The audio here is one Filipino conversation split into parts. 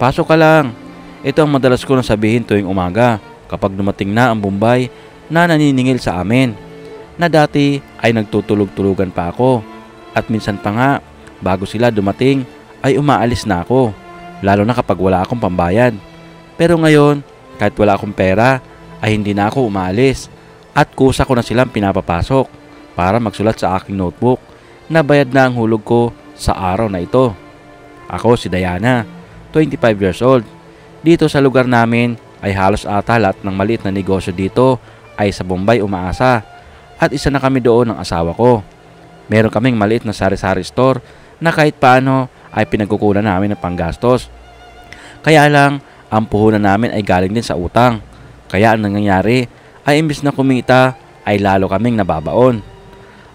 Pasok ka lang. Ito ang madalas ko na sabihin tuwing umaga kapag dumating na ang Bombay na naniningil sa amin, na dati ay nagtutulog-tulugan pa ako at minsan pa nga bago sila dumating ay umaalis na ako, lalo na kapag wala akong pambayad. Pero ngayon, kahit wala akong pera ay hindi na ako umaalis at kusa ko na silang pinapapasok para magsulat sa aking notebook na bayad na ang hulog ko sa araw na ito. Ako si Diana, 25 years old. Dito sa lugar namin ay halos ata lahat ng maliit na negosyo dito ay sa Bombay umaasa at isa na kami doon ng asawa ko. Meron kaming maliit na sari-sari store na kahit paano ay pinagkukunan namin ng panggastos. Kaya lang, ang puhunan namin ay galing din sa utang. Kaya ang nangyayari ay imbis na kumita ay lalo kaming nababaon.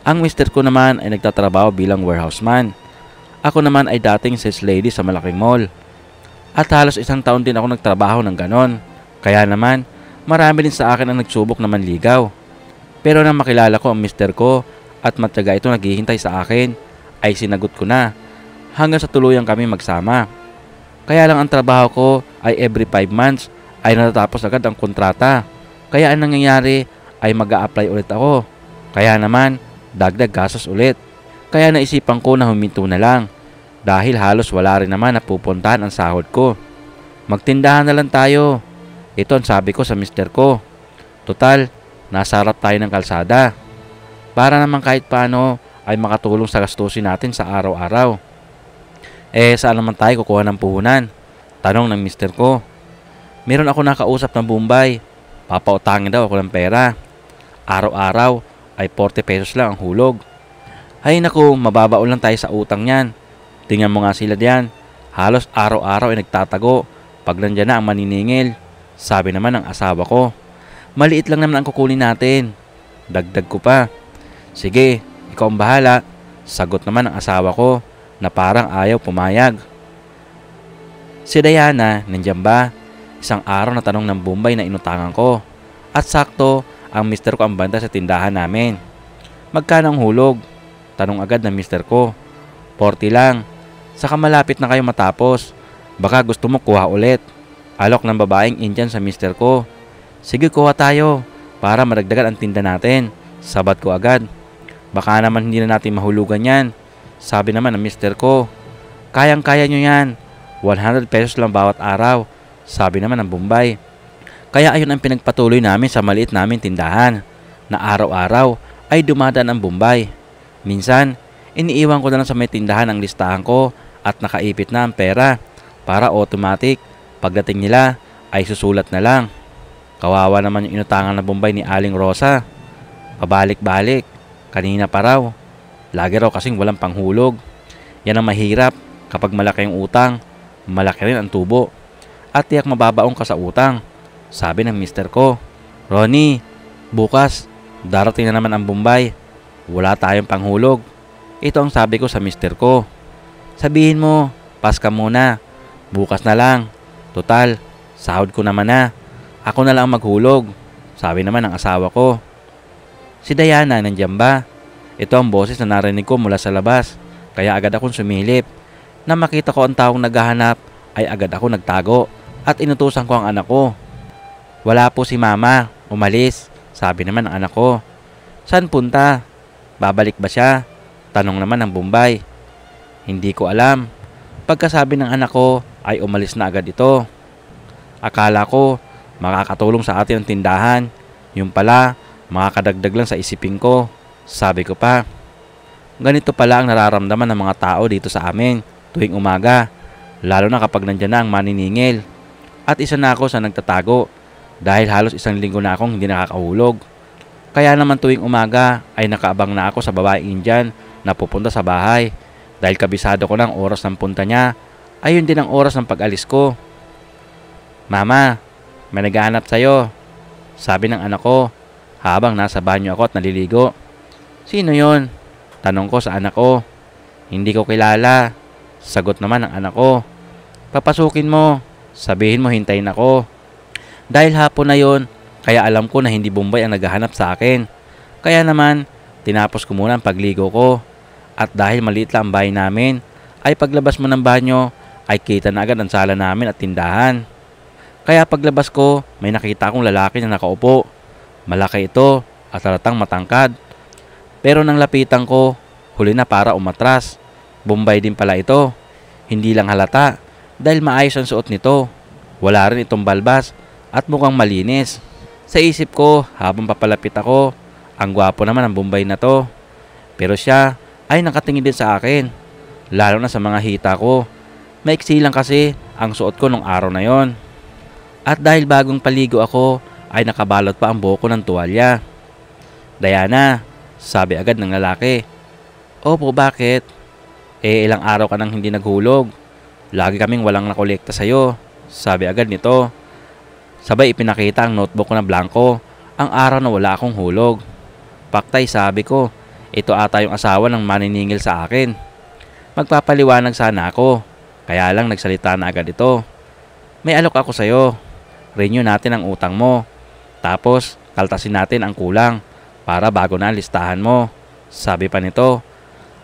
Ang mister ko naman ay nagtatrabaho bilang warehouseman. Ako naman ay dating sales lady sa malaking mall. At halos isang taon din ako nagtrabaho ng ganon. Kaya naman, marami din sa akin ang nagsubok na manligaw. Pero nang makilala ko ang mister ko at matyaga ito naghihintay sa akin, ay sinagot ko na hanggang sa tuluyan kami magsama. Kaya lang ang trabaho ko ay every 5 months ay natatapos agad ang kontrata. Kaya ang nangyayari ay mag-a-apply ulit ako. Kaya naman, dagdag gastos ulit. Kaya naisipan ko na huminto na lang dahil halos wala rin naman napupuntahan ang sahod ko. Magtindahan na lang tayo. Ito ang sabi ko sa mister ko. Total, nasa harap tayo ng kalsada. Para naman kahit paano ay makatulong sa gastusin natin sa araw-araw. Saan naman tayo kukuha ng puhunan? Tanong ng mister ko. Meron ako nakausap ng Bombay. Papautangin daw ako ng pera. Araw-araw ay 40 pesos lang ang hulog. Ay naku, mababaon lang tayo sa utang niyan. Tingnan mo nga sila diyan. Halos araw-araw ay nagtatago pag nandiyan na ang maniningil. Sabi naman ng asawa ko. Maliit lang naman ang kukunin natin. Dagdag ko pa. Sige, ikaw ang bahala. Sagot naman ng asawa ko na parang ayaw pumayag. Si Diana, nandiyan ba? Isang araw na tanong ng Bombay na inutangan ko. At sakto, ang mister ko ang banda sa tindahan namin. Magkano ang hulog? Tanong agad ng mister ko. 40 lang. Saka malapit na kayo matapos. Baka gusto mo kuha ulit. Alok ng babaeng Indian sa mister ko. Sige, kuha tayo para maragdagan ang tinda natin. Sabat ko agad. Baka naman hindi na natin mahulugan yan. Sabi naman ng mister ko. Kayang-kaya nyo yan. 100 pesos lang bawat araw. Sabi naman ng Bombay. Kaya ayun ang pinagpatuloy namin sa maliit namin tindahan. Na araw-araw ay dumadaan ang Bombay. Minsan, iniiwan ko na lang sa may tindahan ang listahan ko at nakaipit na ang pera para automatic pagdating nila ay susulat na lang. Kawawa naman yung inutangan na Bombay ni Aling Rosa. Pabalik-balik, kanina pa raw. Lagi raw kasing walang panghulog. Yan ang mahirap kapag malaki yung utang, malaki rin ang tubo. At tiyak mababaong ka sa utang. Sabi ng mister ko. Ronnie, bukas darating na naman ang Bombay. Wala tayong panghulog. Ito ang sabi ko sa mister ko. Sabihin mo, pas ka muna. Bukas na lang. Total, sahod ko naman na. Ako na lang maghulog. Sabi naman ng asawa ko. Si Diana, nandiyan ba? Ito ang boses na narinig ko mula sa labas. Kaya agad akong sumilip. Na makita ko ang taong naghahanap, ay agad ako nagtago. At inutusan ko ang anak ko. Wala po si mama. Umalis. Sabi naman ng anak ko. Saan punta? Babalik ba siya? Tanong naman ng Bombay. Hindi ko alam. Pagkasabi ng anak ko ay umalis na agad ito. Akala ko makakatulong sa atin ang tindahan. Yung pala makakadagdag lang sa isipin ko. Sabi ko pa. Ganito pala ang nararamdaman ng mga tao dito sa amin tuwing umaga. Lalo na kapag nandyan na ang maniningil. At isa na ako sa nagtatago dahil halos isang linggo na akong hindi nakakahulog. Kaya naman tuwing umaga ay nakaabang na ako sa babaeng Indian na pupunta sa bahay. Dahil kabisado ko ng oras ng punta niya, ayun din ang oras ng pag-alis ko. Mama, may naghahanap sa'yo. Sabi ng anak ko habang nasa banyo ako at naliligo. Sino yon? Tanong ko sa anak ko. Hindi ko kilala. Sagot naman ng anak ko. Papasukin mo. Sabihin mo hintayin ako. Dahil hapon na yon, kaya alam ko na hindi Bombay ang naghahanap sa akin. Kaya naman, tinapos ko muna ang pagligo ko. At dahil maliit lang ang bahay namin, ay paglabas mo ng banyo, ay kita na agad ang sala namin at tindahan. Kaya paglabas ko, may nakita akong lalaki na nakaupo. Malaki ito at halatang matangkad. Pero nang lapitan ko, huli na para umatras. Bombay din pala ito. Hindi lang halata dahil maayos ang suot nito. Wala rin itong balbas at mukhang malinis. Sa isip ko habang papalapit ako, ang gwapo naman ang Bombay na to. Pero siya ay nakatingin din sa akin, lalo na sa mga hita ko. Maiksi lang kasi ang suot ko nung araw na yon. At dahil bagong paligo ako, ay nakabalot pa ang buhok ko ng tuwalya. Diana, sabi agad ng lalaki. Opo, bakit? Ilang araw ka nang hindi naghulog. Lagi kaming walang nakolekta sa'yo, sabi agad nito. Sabay ipinakita ang notebook ko na blanco, ang araw na wala akong hulog. Paktay, sabi ko, ito ata yung asawa ng maniningil sa akin. Magpapaliwanag sana ako, kaya lang nagsalita na agad ito. May alok ako sa'yo. Renew natin ang utang mo. Tapos, kaltasin natin ang kulang para bago na ang listahan mo, sabi pa nito.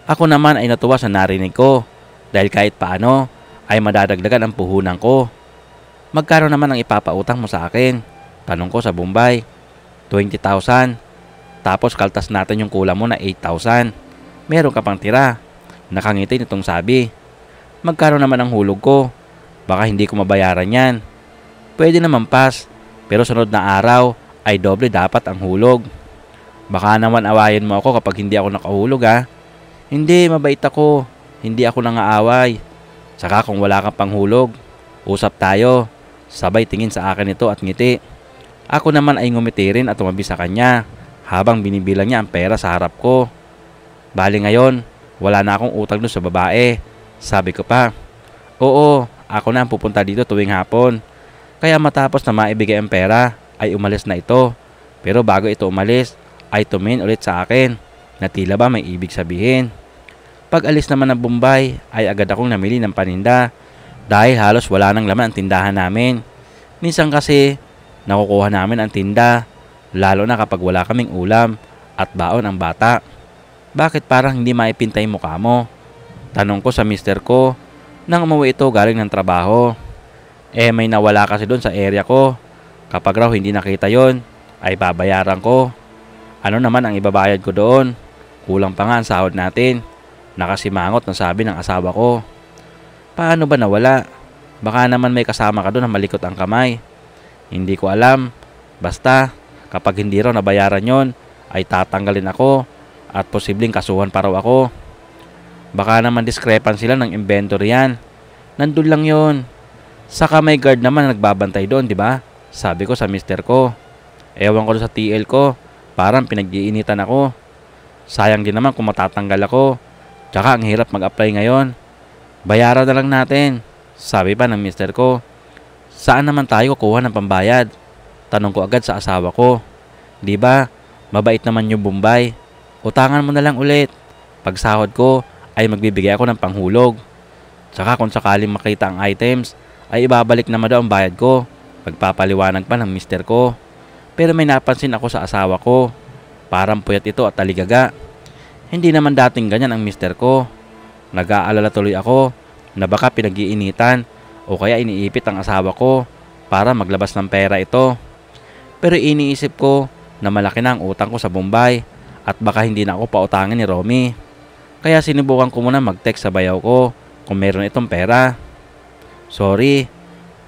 Ako naman ay natuwa sa narinig ko dahil kahit paano ay madadagdagan ang puhunan ko. Magkano naman ang ipapautang mo sa akin? Tanong ko sa Bombay. 20,000. Tapos kaltas natin yung kulang mo na 8,000. Meron ka pang tira. Nakangiti nitong sabi. Magkano naman ang hulog ko? Baka hindi ko mabayaran yan. Pwede naman pas, pero sunod na araw ay doble dapat ang hulog. Baka naman awayin mo ako kapag hindi ako nakahulog ha. Hindi, mabait ako. Hindi ako nangaaway. Saka kung wala kang panghulog, usap tayo. Sabay tingin sa akin ito at ngiti. Ako naman ay ngumiti rin at tumabi sa kanya habang binibilang niya ang pera sa harap ko. Bali ngayon, wala na akong utang doon sa babae. Sabi ko pa. Oo, ako na ang pupunta dito tuwing hapon. Kaya matapos na maibigay ang pera, ay umalis na ito. Pero bago ito umalis, ay tumingin ulit sa akin na tila ba may ibig sabihin. Pag alis naman ng Bombay, ay agad akong namili ng paninda dahil halos wala nang laman ang tindahan namin. Minsan kasi, nakukuha namin ang tinda, lalo na kapag wala kaming ulam at baon ang bata. Bakit parang hindi maipintay mukha mo? Tanong ko sa mister ko nang umuwi ito galing ng trabaho. May nawala kasi doon sa area ko. Kapag raw hindi nakita yon, ay babayaran ko. Ano naman ang ibabayad ko doon? Kulang pa nga ang sahod natin. Nakasimangot na sabi ng asawa ko. Paano ba nawala? Baka naman may kasama ka doon na malikot ang kamay. Hindi ko alam. Basta, kapag hindi raw nabayaran yon, ay tatanggalin ako at posibleng kasuhan pa raw ako. Baka naman discrepancy lang ng inventory yan. Nandun lang yon. Saka may guard naman na nagbabantay doon, di ba? Sabi ko sa mister ko. Ewan ko sa TL ko, parang pinag-iinitan ako. Sayang din naman kung matatanggal ako. Tsaka ang hirap mag-apply ngayon. Bayaran na lang natin, sabi pa ng mister ko. Saan naman tayo kukuha ng pambayad? Tanong ko agad sa asawa ko. Di ba, mabait naman yung Bombay. Utangan mo na lang ulit. Pag sahod ko, ay magbibigay ako ng panghulog. Tsaka kung sakaling makita ang items, ay ibabalik naman daw ang bayad ko. Pagpapaliwanag pa ng mister ko. Pero may napansin ako sa asawa ko. Parang puyat ito at taligaga. Hindi naman dating ganyan ang mister ko. Nag-aalala tuloy ako na baka pinag-iinitan o kaya iniipit ang asawa ko para maglabas ng pera ito. Pero iniisip ko na malaki na ang utang ko sa Bombay at baka hindi na ako pautangin ni Romy. Kaya sinubukan ko muna mag-text sa bayaw ko kung meron itong pera. Sorry,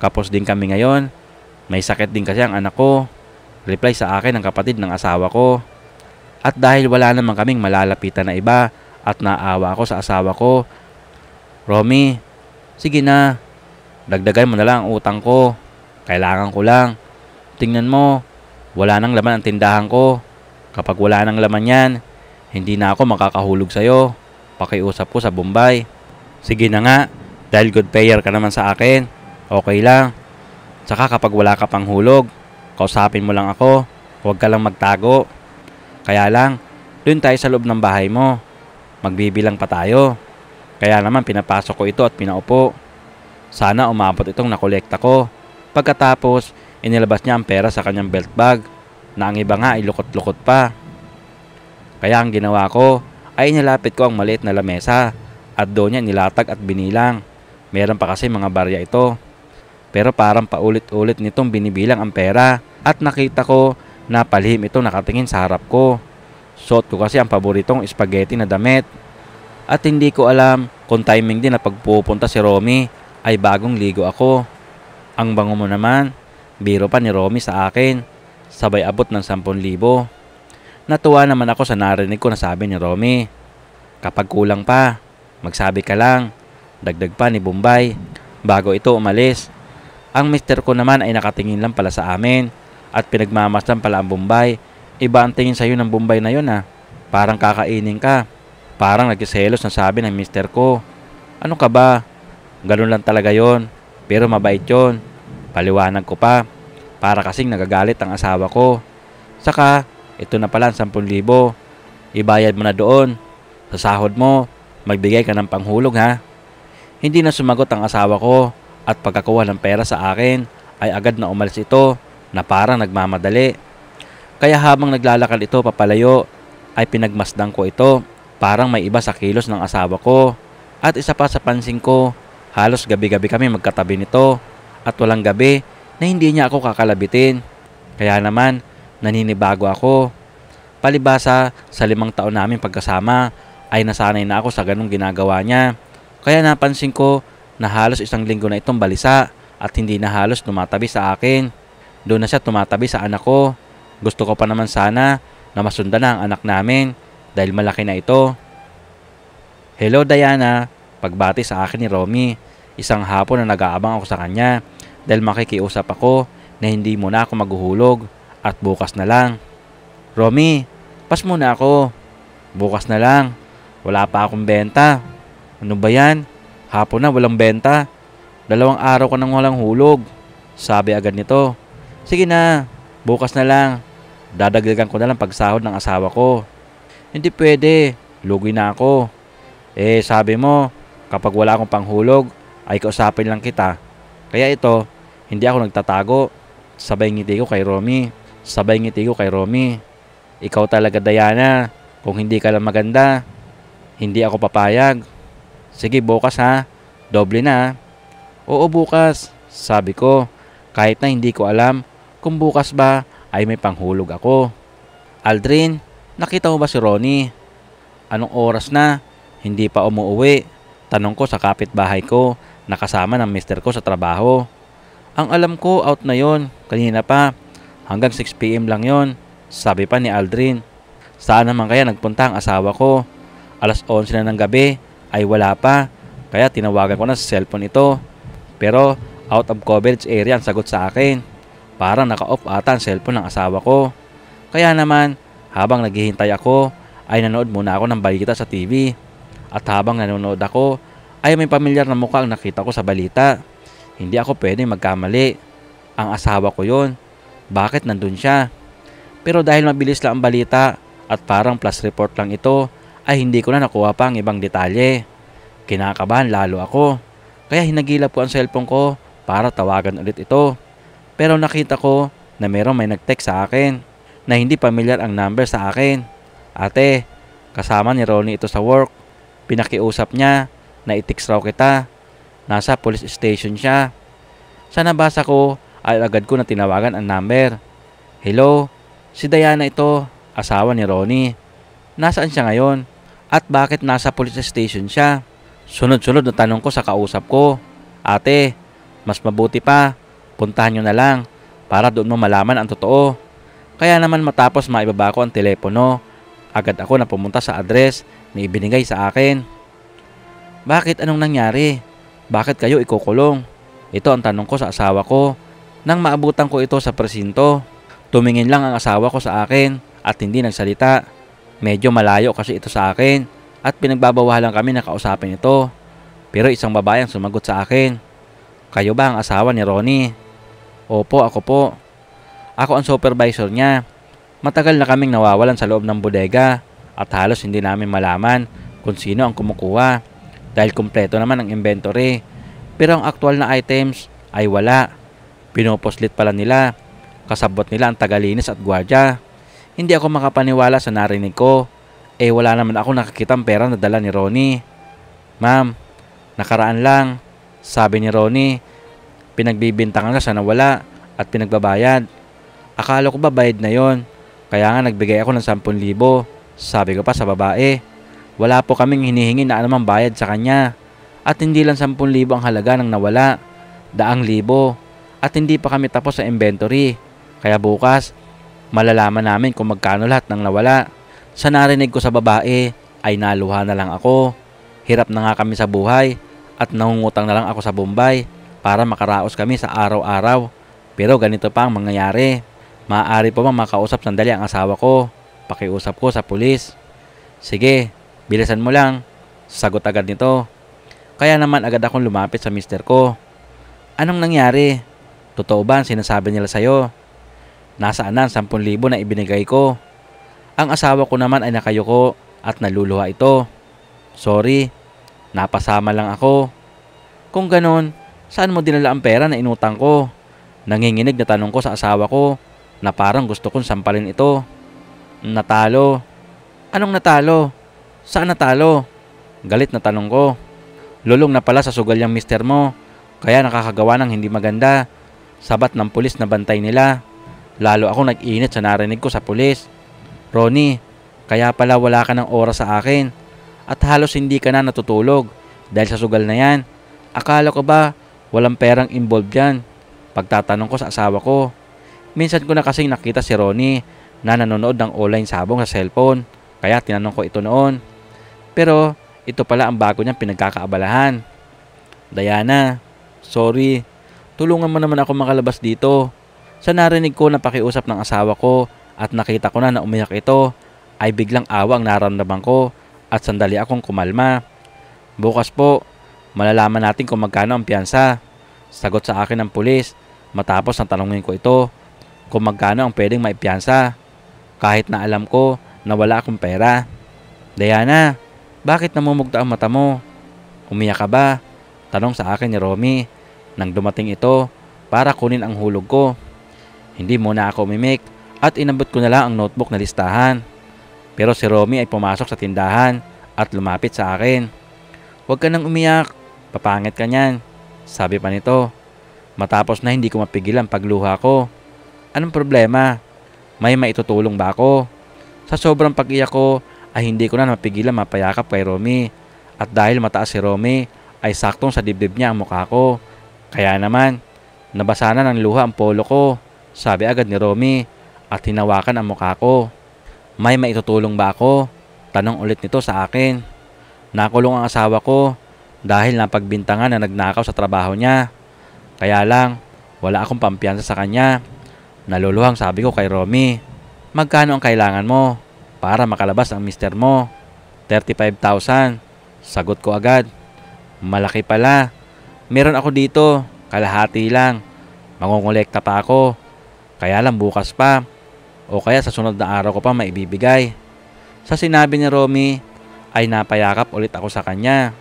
kapos din kami ngayon. May sakit din kasi ang anak ko. Reply sa akin ng kapatid ng asawa ko. At dahil wala naman kaming malalapitan na iba at naawa ako sa asawa ko, Romy, sige na, dagdagan mo na lang ang utang ko. Kailangan ko lang. Tingnan mo, wala nang laman ang tindahan ko. Kapag wala nang laman yan, hindi na ako makakahulog sa'yo. Pakiusap ko sa Bombay. Sige na nga, dahil good payer ka naman sa akin. Okay lang. Tsaka kapag wala ka pang hulog, kausapin mo lang ako. Huwag ka lang magtago. Kaya lang, doon tayo sa loob ng bahay mo. Magbibilang pa tayo. Kaya naman pinapasok ko ito at pinaupo. Sana umabot itong nakolekta ko. Pagkatapos, inilabas niya ang pera sa kanyang belt bag na ang iba nga ay lukot-lukot pa. Kaya ang ginawa ko ay inilapit ko ang maliit na lamesa at doon niya nilatag at binilang. Meron pa kasi mga barya ito. Pero parang paulit-ulit nitong binibilang ang pera at nakita ko na palihim ito nakatingin sa harap ko. Suot ko kasi ang paboritong spaghetti na damit. At hindi ko alam kung timing din na pagpupunta si Romy ay bagong ligo ako. Ang bango mo naman, biro pa ni Romy sa akin, sabay abot ng 10,000. Natuwa naman ako sa narinig ko na sabi ni Romy. Kapag kulang pa, magsabi ka lang, dagdag pa ni Bombay bago ito umalis. Ang mister ko naman ay nakatingin lang pala sa amin at pinagmamasdan pala ang Bombay. Iba ang tingin sa'yo ng Bombay na yun parang kakainin ka. Parang nagsiselos na sabi ng mister ko. Ano ka ba? Ganun lang talaga yon. Pero mabait yon. Paliwanag ko pa. Para kasing nagagalit ang asawa ko. Saka, ito na pala ang 10,000. Ibayad mo na doon. Sa sahod mo, magbigay ka ng panghulog ha. Hindi na sumagot ang asawa ko at pagkakuha ng pera sa akin ay agad na umalis ito na parang nagmamadali. Kaya habang naglalakad ito papalayo ay pinagmasdan ko ito. Parang may iba sa kilos ng asawa ko. At isa pa sa pansin ko, halos gabi-gabi kami magkatabi nito at walang gabi na hindi niya ako kakalabitin. Kaya naman, naninibago ako. Palibasa sa 5 taon namin pagkasama ay nasanay na ako sa ganung ginagawa niya. Kaya napansin ko na halos 1 linggo na itong balisa at hindi na halos tumatabi sa akin. Doon na siya tumatabi sa anak ko. Gusto ko pa naman sana na masundan na ang anak namin dahil malaki na ito. Hello Diana, pagbati sa akin ni Romy. Isang hapon na nag-aabang ako sa kanya dahil makikiusap ako na hindi muna ako maghuhulog at bukas na lang. Romy, pas muna ako. Bukas na lang. Wala pa akong benta. Ano ba yan? Hapon na walang benta. 2 araw ko nang walang hulog. Sabi agad nito. Sige na, bukas na lang. Dadagdagan ko na lang pagsahod ng asawa ko. Hindi pwede, lugi na ako. Sabi mo, kapag wala akong panghulog, ay kausapin lang kita. Kaya ito, hindi ako nagtatago. Sabay ngiti ko kay Romy. Ikaw talaga Diana, kung hindi ka lang maganda, hindi ako papayag. Sige bukas ha, doble na. Oo bukas, sabi ko, kahit na hindi ko alam kung bukas ba ay may panghulog ako. Aldrin, nakita mo ba si Ronnie? Anong oras na? Hindi pa umuwi. Tanong ko sa kapitbahay ko na kasama ng mister ko sa trabaho. Ang alam ko out na yon, kanina pa. Hanggang 6 PM lang yon, sabi pa ni Aldrin. Saan naman kaya nagpunta ang asawa ko? 11:00 na ng gabi ay wala pa. Kaya tinawagan ko na sa cellphone ito. Pero out of coverage area ang sagot sa akin. Parang naka-off ata ang cellphone ng asawa ko. Kaya naman, habang naghihintay ako, ay nanood muna ako ng balita sa TV. At habang nanonood ako, ay may pamilyar na mukha ang nakita ko sa balita. Hindi ako pwedeng magkamali. Ang asawa ko yon. Bakit nandun siya? Pero dahil mabilis lang ang balita at parang plus report lang ito, ay hindi ko na nakuha pa ang ibang detalye. Kinakabahan lalo ako. Kaya hinagilap ko ang cellphone ko para tawagan ulit ito. Pero nakita ko na may nag-text sa akin na hindi pamilyar ang number sa akin. Ate, kasama ni Ronnie ito sa work. Pinakiusap niya na i-text raw kita. Nasa police station siya. Sa nabasa ko ay agad ko na tinawagan ang number. Hello, si Diana ito, asawa ni Ronnie. Nasaan siya ngayon? At bakit nasa police station siya? Sunod-sunod na tanong ko sa kausap ko. Ate, mas mabuti pa, puntahan nyo na lang para doon mo malaman ang totoo. Kaya naman matapos maibaba ko ang telepono, agad ako na pumunta sa address na ibinigay sa akin. Bakit? Anong nangyari? Bakit kayo ikukulong? Ito ang tanong ko sa asawa ko. Nang maabutan ko ito sa presinto, tumingin lang ang asawa ko sa akin at hindi nagsalita. Medyo malayo kasi ito sa akin at pinagbabawalan kami na kausapin ito. Pero isang babae ang sumagot sa akin. Kayo ba ang asawa ni Ronnie? Opo, ako po. Ako ang supervisor niya. Matagal na kaming nawawalan sa loob ng bodega at halos hindi namin malaman kung sino ang kumukuha dahil kumpleto naman ang inventory. Pero ang aktual na items ay wala. Pinoposlit pala nila. Kasabot nila ang tagalinis at gwardya. Hindi ako makapaniwala sa narinig ko. Wala naman ako nakikitang pera na dala ni Ronnie. Ma'am, nakaraan lang. Sabi ni Ronnie, pinagbibintangan ka sa nawala at pinagbabayad. Akala ko ba bayad na yon? Kaya nga nagbigay ako ng 10,000. Sabi ko pa sa babae, wala po kaming hinihingi na anumang bayad sa kanya. At hindi lang 10,000 ang halaga ng nawala, 100,000. At hindi pa kami tapos sa inventory. Kaya bukas, malalaman namin kung magkano lahat ng nawala. Sa narinig ko sa babae, ay naluha na lang ako. Hirap na nga kami sa buhay at nangungutang na lang ako sa Bombay para makaraos kami sa araw-araw. Pero ganito pa ang mangyayari. Maaari po bang makausap sandali ang asawa ko? Pakiusap ko sa pulis. Sige, bilisan mo lang. Sagot agad nito. Kaya naman agad akong lumapit sa mister ko. Anong nangyari? Totoo ba ang sinasabi nila sa'yo? Nasaan na ang 10,000 na ibinigay ko? Ang asawa ko naman ay nakayuko at naluluha ito. Sorry, napasama lang ako. Kung ganon, saan mo dinala ang pera na inutang ko? Nanginginig na tanong ko sa asawa ko na parang gusto kong sampalin ito. Natalo. Anong natalo? Saan natalo? Galit na tanong ko. Lulong na pala sa sugal yung mister mo, kaya nakakagawa ng hindi maganda. Sabat ng pulis na bantay nila. Lalo ako nag-init sa narinig ko sa pulis. Ronnie, kaya pala wala ka ng oras sa akin at halos hindi ka na natutulog dahil sa sugal na yan. Akala ko ba walang perang involved yan? Pagtatanong ko sa asawa ko. Minsan ko na kasing nakita si Ronnie na nanonood ng online sabong sa cellphone, kaya tinanong ko ito noon. Pero ito pala ang bago niyang pinagkakaabalahan. Diana, sorry, tulungan mo naman ako makalabas dito. Sa narinig ko na pakiusap ng asawa ko at nakita ko na umiyak ito, ay biglang awa ang naramdaman ko at sandali akong kumalma. Bukas po, malalaman natin kung magkano ang piyansa. Sagot sa akin ng pulis matapos na tanongin ko ito kung magkano ang pwedeng maipiyansa, kahit na alam ko na wala akong pera. Diana, bakit namumugta ang mata mo? Umiyak ka ba? Tanong sa akin ni Romy nang dumating ito para kunin ang hulog ko. Hindi muna ako umimik at inabot ko na lang ang notebook na listahan. Pero si Romy ay pumasok sa tindahan at lumapit sa akin. Huwag ka nang umiyak, papangit ka niyan, sabi pa nito. Matapos na hindi ko mapigilan pagluha ko. Anong problema? May maitutulong ba ako? Sa sobrang pag-iyak ko ay hindi ko na mapigilan mapayakap kay Romy. At dahil mataas si Romy ay saktong sa dibdib niya ang mukha ko. Kaya naman, nabasa na ng luha ang polo ko, sabi agad ni Romy at hinawakan ang mukha ko. May maitutulong ba ako? Tanong ulit nito sa akin. Nakulong ang asawa ko dahil napagbintangan na nagnakaw sa trabaho niya. Kaya lang, wala akong pampiyansa sa kanya. Naluluhang sabi ko kay Romy, magkano ang kailangan mo para makalabas ang mister mo? 35,000. Sagot ko agad. Malaki pala. Meron ako dito, kalahati lang. Mangongolekta pa ako. Kaya lang bukas pa. O kaya sa sunod na araw ko pa maibibigay. Sa sinabi ni Romy, ay napayakap ulit ako sa kanya.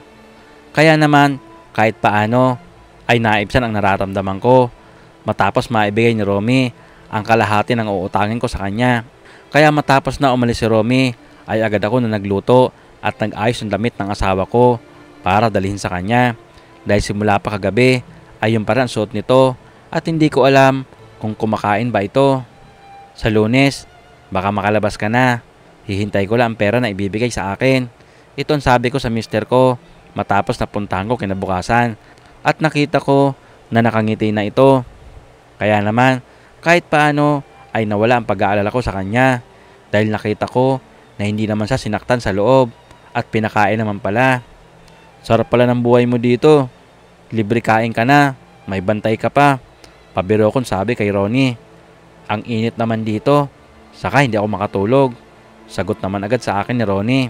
Kaya naman, kahit paano, ay naibsan ang nararamdaman ko. Matapos maibigay ni Romy ang kalahati ng uutangin ko sa kanya. Kaya matapos na umalis si Romy, ay agad ako na nagluto at nag-ayos ng damit ng asawa ko para dalhin sa kanya. Dahil simula pa kagabi, ay yung parang suot nito at hindi ko alam kung kumakain ba ito. Sa Lunes, baka makalabas ka na. Hihintay ko lang ang pera na ibibigay sa akin. Ito ang sabi ko sa mister ko matapos na puntahan ko kinabukasan at nakita ko na nakangiti na ito. Kaya naman, kahit paano ay nawala ang pag-aalala ko sa kanya dahil nakita ko na hindi naman siya sinaktan sa loob at pinakain naman pala. Sarap pala ng buhay mo dito. Libre kain ka na, may bantay ka pa. Pabiro kong sabi kay Ronnie. Ang init naman dito, saka hindi ako makatulog. Sagot naman agad sa akin ni Ronnie.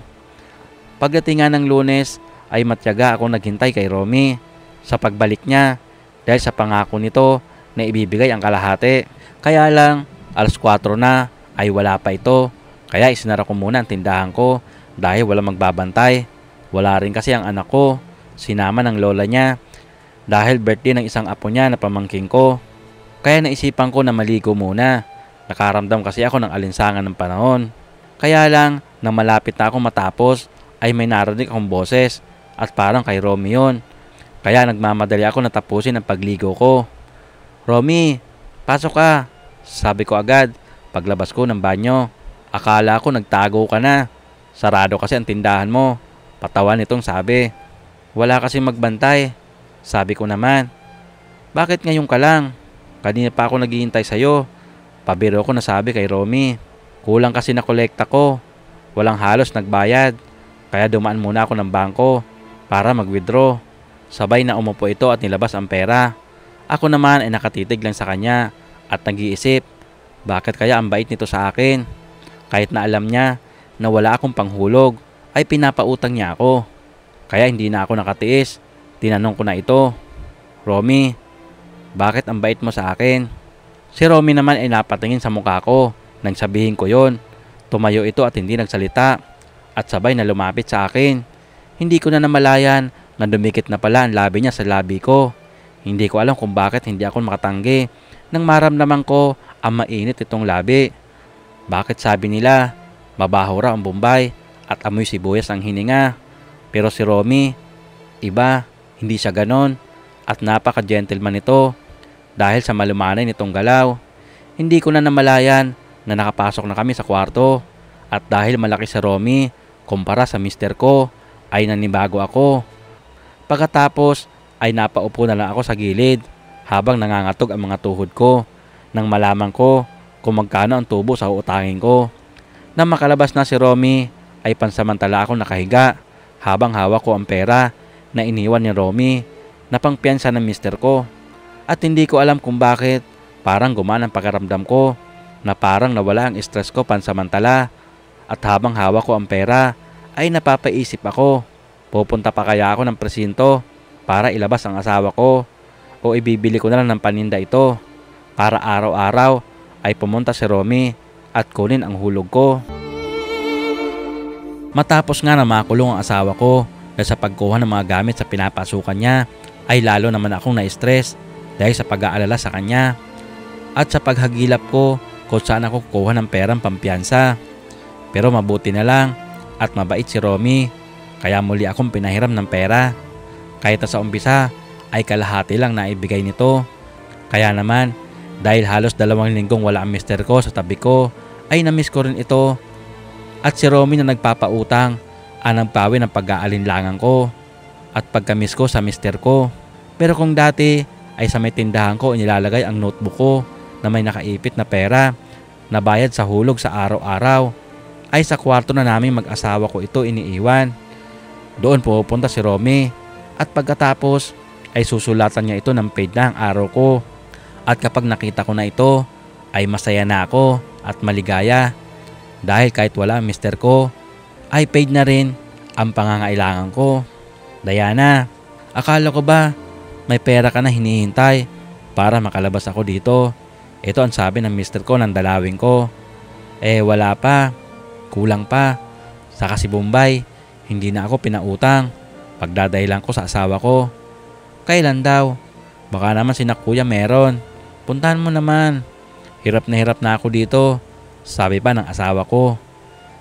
Pagdating nga ng Lunes ay matyaga akong naghintay kay Romy sa pagbalik niya dahil sa pangako nito na ibibigay ang kalahati. Kaya lang, alas 4 na ay wala pa ito. Kaya isinara ko muna ang tindahan ko dahil wala magbabantay. Wala rin kasi ang anak ko, sinama ng lola niya dahil birthday ng isang apo niya na pamangking ko. Kaya naisipan ko na maligo muna. Nakaramdam kasi ako ng alinsangan ng panahon. Kaya lang, nang malapit na akong matapos, ay may narinig akong boses at parang kay Romy yun. Kaya nagmamadali ako na tapusin ang pagligo ko. "Romy, pasok ka," sabi ko agad paglabas ko ng banyo. "Akala ko nagtago ka na. Sarado kasi ang tindahan mo," patawan nitong sabi. "Wala kasi magbantay," sabi ko naman. "Bakit ngayon ka lang? Kanina pa ako naghihintay sa'yo," pabiro ko na sabi kay Romy. "Kulang kasi na kolekta ko. Walang halos nagbayad. Kaya dumaan muna ako ng bangko para mag-withdraw." Sabay na umupo ito at nilabas ang pera. Ako naman ay nakatitig lang sa kanya at nag-iisip, bakit kaya ang bait nito sa akin? Kahit na alam niya na wala akong panghulog, ay pinapautang niya ako. Kaya hindi na ako nakatiis. Tinanong ko na ito, "Romy, bakit ang bait mo sa akin?" Si Romy naman ay napatingin sa mukha ko nang sabihin ko yon. Tumayo ito at hindi nagsalita at sabay na lumapit sa akin. Hindi ko na namalayan na dumikit na pala ang labi niya sa labi ko. Hindi ko alam kung bakit hindi ako makatanggi nang maramdaman ko ang mainit itong labi. Bakit sabi nila, mabaho raw ang Bombay at amoy sibuyas ang hininga. Pero si Romy, iba, hindi siya ganon at napaka-gentleman ito dahil sa malumanay nitong galaw. Hindi ko na namalayan na nakapasok na kami sa kwarto at dahil malaki si Romy kumpara sa mister ko ay nanibago ako. Pagkatapos ay napaupo na lang ako sa gilid habang nangangatog ang mga tuhod ko nang malaman ko kung magkano ang tubo sa uutangin ko. Nang makalabas na si Romy ay pansamantala akong nakahiga habang hawak ko ang pera na iniwan ni Romy na pangpiyansa ng mister ko. At hindi ko alam kung bakit parang gumana ang pakiramdam ko na parang nawala ang stress ko pansamantala. At habang hawak ko ang pera ay napapaisip ako, pupunta pa kaya ako ng presinto para ilabas ang asawa ko o ibibili ko na lang ng paninda ito para araw-araw ay pumunta si Romy at kunin ang hulog ko. Matapos nga na makulong ang asawa ko dahil sa pagkuha ng mga gamit sa pinapasukan niya ay lalo naman akong na-stress dahil sa pag-aalala sa kanya at sa paghagilap ko kung saan ako kukuha ng perang pampiyansa. Pero mabuti na lang at mabait si Romy kaya muli akong pinahiram ng pera. Kahit na sa umpisa ay kalahati lang na ibigay nito. Kaya naman dahil halos 2 linggong wala ang mister ko sa tabi ko ay namiss ko rin ito. At si Romy na nagpapautang ang nagpawi ng pag-aalinlangan ko at pagkamiss ko sa mister ko. Pero kung dati ay sa may tindahan ko inilalagay ang notebook ko na may nakaipit na pera na bayad sa hulog sa araw-araw, ay sa kwarto na namin mag-asawa ko ito iniiwan. Doon pupunta si Romy at pagkatapos ay susulatan niya ito ng paid na ang araw ko. At kapag nakita ko na ito ay masaya na ako at maligaya dahil kahit wala ang mister ko ay paid na rin ang pangangailangan ko. "Diana, akala ko ba may pera ka na hinihintay para makalabas ako dito?" Ito ang sabi ng mister ko nang dalawin ko. Wala pa, kulang pa. Saka si Bombay, hindi na ako pinautang. Pagdadahilan ko sa asawa ko. "Kailan daw? Baka naman sina kuya meron. Puntahan mo naman. Hirap na ako dito," sabi pa ng asawa ko.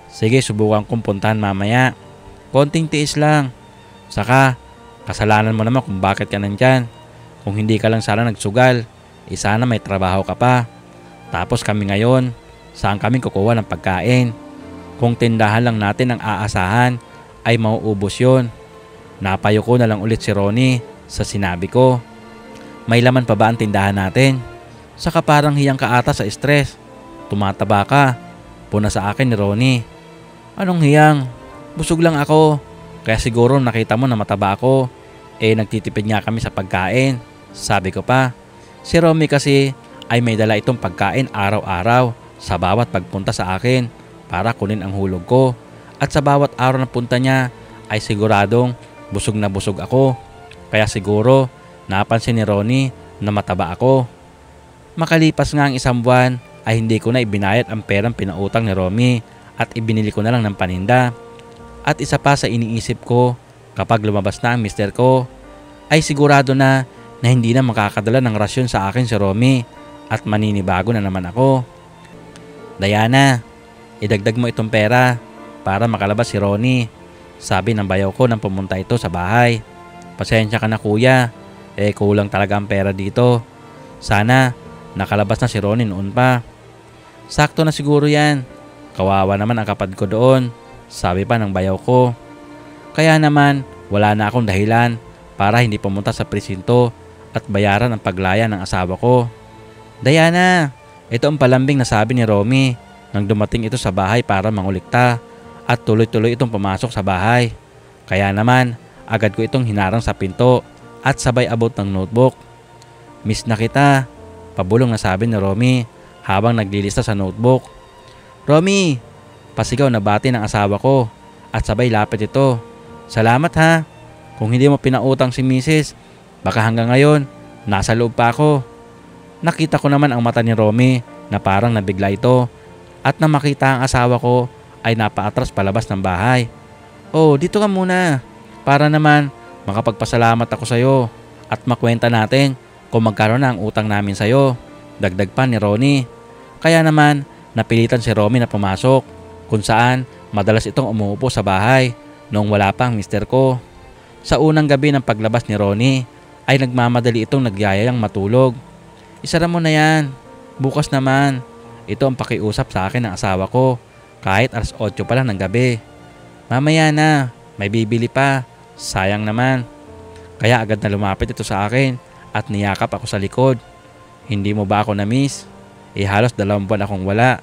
"Sige, subukan kong puntahan mamaya. Konting tiis lang. Saka, kasalanan mo naman kung bakit ka nandyan. Kung hindi ka lang sana nagsugal, sana may trabaho ka pa. Tapos kami ngayon, saan kami kukuha ng pagkain? Kung tindahan lang natin ang aasahan, ay mauubos yon." Napayo ko na lang ulit si Ronnie sa sinabi ko. "May laman pa ba ang tindahan natin? Saka parang hiyang ka ata sa stress. Tumataba ka," puna sa akin ni Ronnie. "Anong hiyang? Busog lang ako. Kaya siguro nakita mo na mataba ako. Nagtitipid nga kami sa pagkain," sabi ko pa. Si Romy kasi ay may dala itong pagkain araw-araw sa bawat pagpunta sa akin para kunin ang hulog ko. At sa bawat araw na punta niya ay siguradong busog na busog ako. Kaya siguro napansin ni Ronnie na mataba ako. Makalipas nga ang 1 buwan ay hindi ko na ibinayad ang perang pinautang ni Romy at ibinili ko na lang ng paninda. At isa pa sa iniisip ko, kapag lumabas na ang mister ko, ay sigurado na hindi na makakadala ng rasyon sa akin si Romy at maninibago na naman ako. "Diana, idagdag mo itong pera para makalabas si Ronnie," sabi ng bayaw ko nang pumunta ito sa bahay. Pasensya ka na kuya. Kulang talaga ang pera dito. Sana nakalabas na si Ronnie noon pa. Sakto na siguro yan. Kawawa naman ang kapatid ko doon. Sabi pa ng bayaw ko. Kaya naman wala na akong dahilan para hindi pumunta sa presinto at bayaran ang paglaya ng asawa ko. Diana, ito ang palambing na sabi ni Romy nang dumating ito sa bahay para mangulikta at tuloy-tuloy itong pumasok sa bahay. Kaya naman agad ko itong hinarang sa pinto at sabay abot ng notebook. Miss na kita, pabulong na sabi ni Romy habang naglilista sa notebook. Romy, pasigaw na bati ng asawa ko at sabay lapit ito. Salamat ha, kung hindi mo pinautang si Mrs. Baka hanggang ngayon nasa loob pa ako. Nakita ko naman ang mata ni Romy na parang nabigla ito at na makita ang asawa ko ay napaatras palabas ng bahay. Oh, dito ka muna para naman makapagpasalamat ako sa iyo at makwenta natin kung magkano na ang utang namin sa iyo. Dagdag pa ni Ronnie. Kaya naman napilitan si Romy na pumasok kung saan madalas itong umuupo sa bahay noong wala pa ang mister ko. Sa unang gabi ng paglabas ni Ronnie ay nagmamadali itong nagyayayang matulog. Isara mo na yan. Bukas naman. Ito ang pakiusap sa akin ng asawa ko kahit alas 8 pa lang ng gabi. Mamaya na, may bibili pa. Sayang naman. Kaya agad na lumapit ito sa akin at niyakap ako sa likod. Hindi mo ba ako na-miss? Halos 2 buwan akong wala.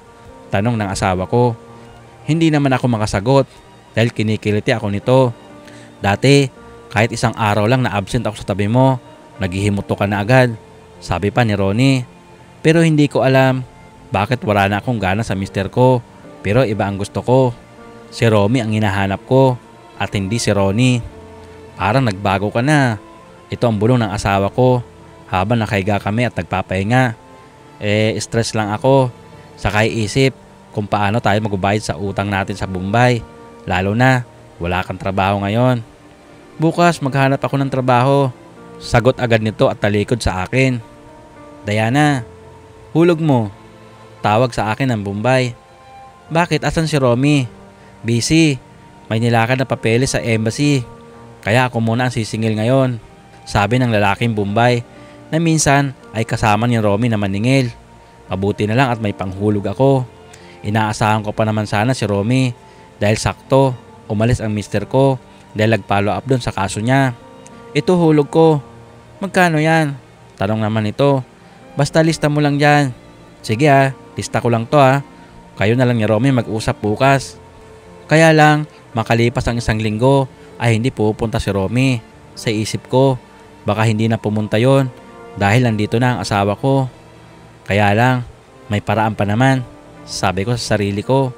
Tanong ng asawa ko. Hindi naman ako makasagot dahil kinikiliti ako nito. Dati, kahit isang araw lang na absent ako sa tabi mo, naghihimuto ka na agad. Sabi pa ni Ronnie. Pero hindi ko alam bakit wala na akong gana sa mister ko. Pero iba ang gusto ko. Si Romy ang hinahanap ko at hindi si Ronnie. Parang nagbago ka na. Ito ang bulong ng asawa ko habang nakahiga kami at nagpapahinga. Stress lang ako. Saka iisip kung paano tayo magbabayad sa utang natin sa Bombay. Lalo na wala kang trabaho ngayon. Bukas maghanap ako ng trabaho. Sagot agad nito at talikod sa akin. Diana, hulog mo. Tawag sa akin ng Bombay. Bakit? Asan si Romy? Busy. May nilakad na papeles sa embassy. Kaya ako muna ang sisingil ngayon. Sabi ng lalaking Bombay na minsan ay kasama ni Romy na maningil. Mabuti na lang at may panghulog ako. Inaasahan ko pa naman sana si Romy dahil sakto umalis ang mister ko dahil nag-follow up doon sa kaso niya. Ito hulog ko. Magkano yan? Tanong naman ito. Basta lista mo lang dyan. Sige lista ko lang to Kayo na lang ni Romy mag-usap bukas. Kaya lang, makalipas ang 1 linggo ay hindi pupunta si Romy. Sa isip ko, baka hindi na pumunta yon dahil nandito na ang asawa ko. Kaya lang, may paraan pa naman, sabi ko sa sarili ko.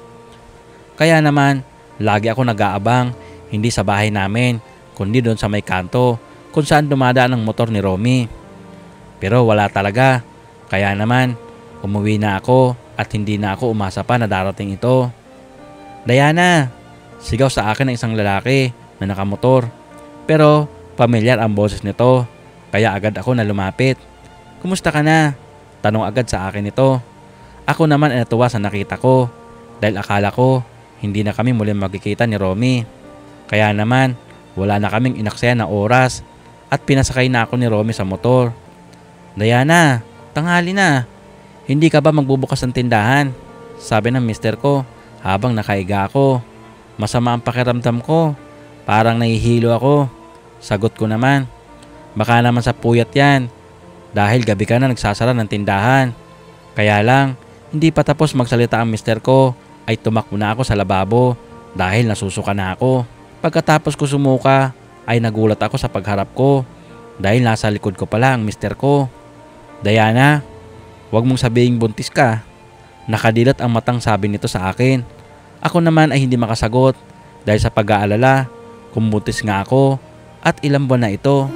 Kaya naman, lagi ako nag-aabang, hindi sa bahay namin, kundi doon sa may kanto kung saan dumadaan ang motor ni Romy. Pero wala talaga, kaya naman umuwi na ako at hindi na ako umasa pa na darating ito. Diana, sigaw sa akin ng isang lalaki na nakamotor. Pero pamilyar ang boses nito, kaya agad ako na lumapit. Kumusta ka na? Tanong agad sa akin ito. Ako naman ay natuwa sa nakita ko dahil akala ko hindi na kami muling magkikita ni Romy. Kaya naman wala na kaming inaksaya na oras at pinasakay na ako ni Romy sa motor. Diana, tanghali na. Hindi ka ba magbubukas ng tindahan? Sabi ng mister ko habang nakaiga ako. Masama ang pakiramdam ko. Parang nahihilo ako. Sagot ko naman. Baka naman sa puyat yan. Dahil gabi ka na nagsasara ng tindahan. Kaya lang, hindi pa tapos magsalita ang mister ko ay tumakbo na ako sa lababo dahil nasusuka na ako. Pagkatapos ko sumuka ay nagulat ako sa pagharap ko dahil nasa likod ko pala ang mister ko. Diana, huwag mong sabihing buntis ka. Nakadilat ang matang sabi nito sa akin. Ako naman ay hindi makasagot dahil sa pag-aalala kung buntis nga ako at ilang buwan na ito.